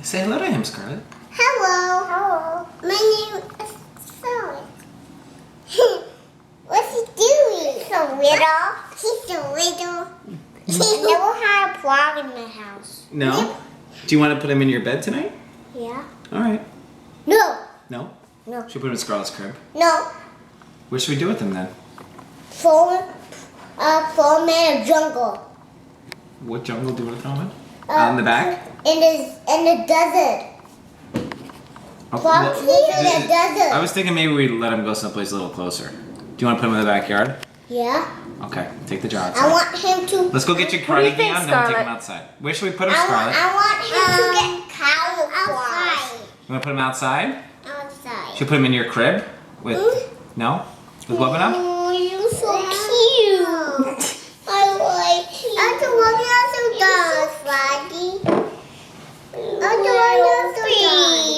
Say hello to him, Scarlett. Hello. Hello. My name is Scarlett. What's he doing? He's so little. He's so little. I never had a frog in my house. No? Do you want to put him in your bed tonight? Yeah. All right. No. No? No. Should we put him in Scarlett's crib? No. What should we do with him then? Throw him in a jungle. What jungle do you want to throw him in? Out in the back? In the desert. Oh, Frogs live in the desert. I was thinking maybe we'd let him go someplace a little closer. Do you want to put him in the backyard? Yeah. Okay, take the jar I outside. want him to. Let's go get your What do you karate think, on, then we'll take him Scarlett? outside. Where should we put him, Scarlett? I want him to get camouflage. You want to put him outside? Outside. Should we put him in your crib? With No? With Woven Up? Oh, you're so cute. I like you. I don't want you to dance, Daddy. I don't want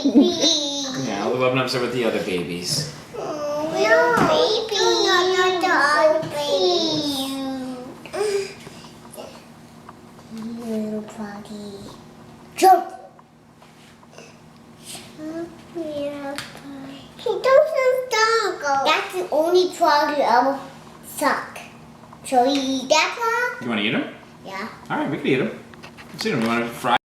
you to dance. Yeah, all the Woven Ups are with the other babies. Oh, little baby. Little froggy. Jump. He doesn't stop. That's the only frog you ever suck. Shall we eat that frog? You want to eat him? Yeah. All right, we can eat him. Let's eat him. You want to fry